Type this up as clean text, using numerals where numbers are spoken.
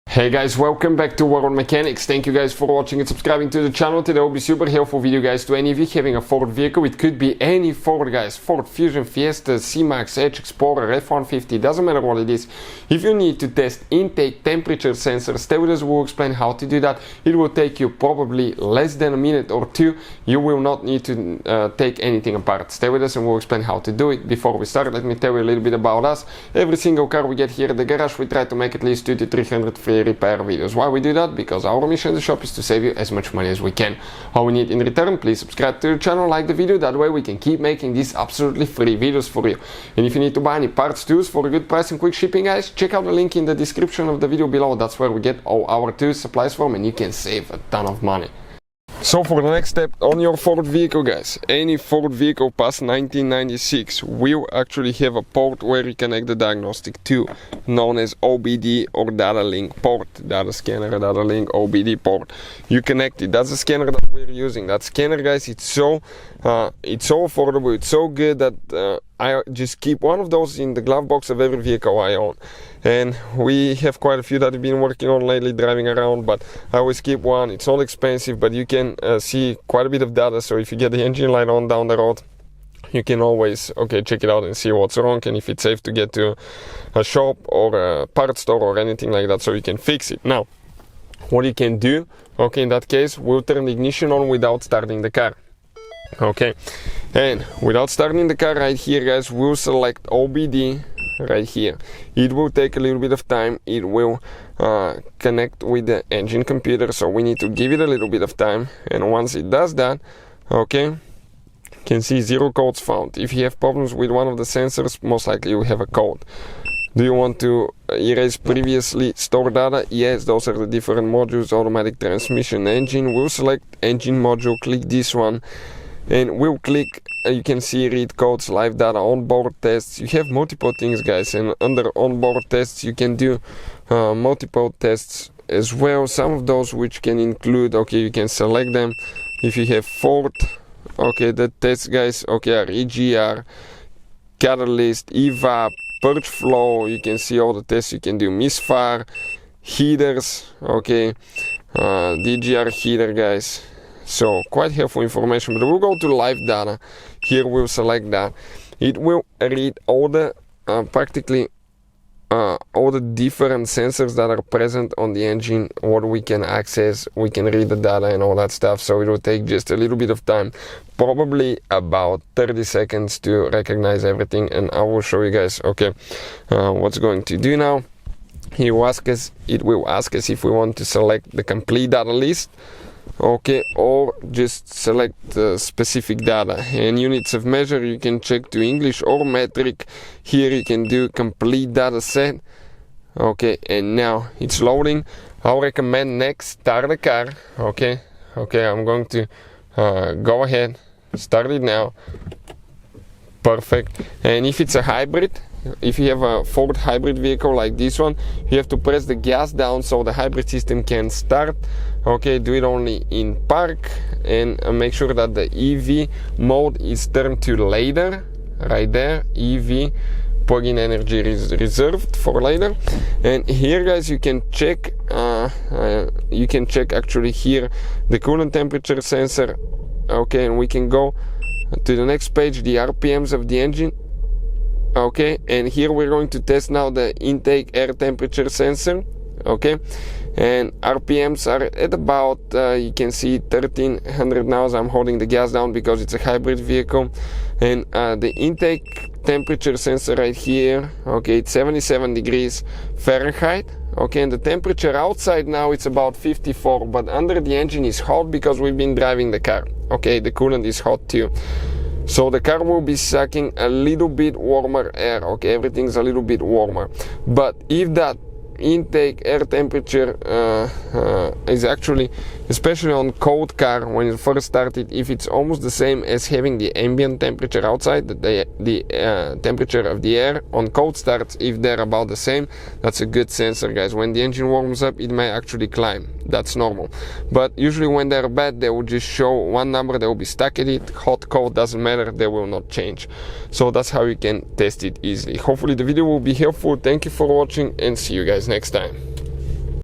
Hey guys, welcome back to World Mechanics. Thank you guys for watching and subscribing to the channel. Today will be super helpful video guys to any of you having a Ford vehicle. It could be any Ford guys, Ford Fusion, Fiesta, C-Max, Edge, Explorer, F150, doesn't matter what it is. If you need to test intake temperature sensors, stay with us, we'll explain how to do that. It will take you probably less than a minute or two. You will not need to take anything apart. Stay with us and we'll explain how to do it. Before we start, let me tell you a little bit about us. Every single car we get here at the garage, we try to make at least 200 to 300 free repair videos. Why we do that? Because our mission in the shop is to save you as much money as we can. All we need in return, please subscribe to the channel, like the video, that way we can keep making these absolutely free videos for you. And if you need to buy any parts tools for a good price and quick shipping guys, check out the link in the description of the video below. That's where we get all our tools supplies from and you can save a ton of money. So for the next step on your Ford vehicle guys, any Ford vehicle past 1996 will actually have a port where you connect the diagnostic to, known as OBD or data link port, data scanner, data link, OBD port. You connect it, that's the scanner that we're using. That scanner guys, it's so affordable, it's so good that I just keep one of those in the glove box of every vehicle I own. And we have quite a few that I've been working on lately, driving around, but I always keep one. It's not expensive, but you can see quite a bit of data, so if you get the engine light on down the road, you can always check it out and see what's wrong and if it's safe to get to a shop or a parts store or anything like that, so you can fix it. Now, what you can do, in that case, we'll turn the ignition on without starting the car. And without starting the car right here guys, we'll select OBD right here. It will take a little bit of time. It will connect with the engine computer, so we need to give it a little bit of time. And once it does that, you can see 0 codes found. If you have problems with one of the sensors, most likely you have a code. Do you want to erase previously stored data? Yes, those are the different modules. Automatic transmission, engine. We'll select engine module, click this one, and we'll click, you can see read codes, live data, onboard tests. You have multiple things guys, and under onboard tests you can do multiple tests as well. Some of those which can include, you can select them. If you have Ford, the tests guys, are EGR, catalyst, evap, purge flow. You can see all the tests you can do, misfire, heaters, DGR heater guys. So quite helpful information, but we'll go to live data. Here we'll select that. It will read all the practically all the different sensors that are present on the engine, what we can access. We can read the data and all that stuff, so it will take just a little bit of time, probably about 30 seconds to recognize everything, and I will show you guys what's going to do now. It will ask us if we want to select the complete data list, or just select specific data. And units of measure you can check to English or metric. Here you can do complete data set. And now it's loading. I'll recommend next start the car. I'm going to go ahead, start it now. Perfect. And if it's a hybrid, if you have a Ford hybrid vehicle like this one, you have to press the gas down so the hybrid system can start. Do it only in park, and make sure that the EV mode is turned to later, right there. EV plug-in energy is reserved for later. And here guys, you can check actually here the coolant temperature sensor. And we can go to the next page, the RPMs of the engine. And here we're going to test now the intake air temperature sensor. And RPMs are at about you can see 1300 now as I'm holding the gas down because it's a hybrid vehicle. And the intake temperature sensor right here, it's 77 degrees Fahrenheit. And the temperature outside now it's about 54, but under the engine is hot because we've been driving the car. The coolant is hot too, so the car will be sucking a little bit warmer air. Everything's a little bit warmer. But if that intake air temperature is actually especially on cold car when it first started. If it's almost the same as having the ambient temperature outside, the temperature of the air on cold starts, if they're about the same, that's a good sensor, guys. When the engine warms up, it may actually climb. That's normal. But usually when they're bad, they will just show one number, they will be stuck at it. Hot, cold, doesn't matter, they will not change. So that's how you can test it easily. Hopefully the video will be helpful. Thank you for watching and see you guys next time.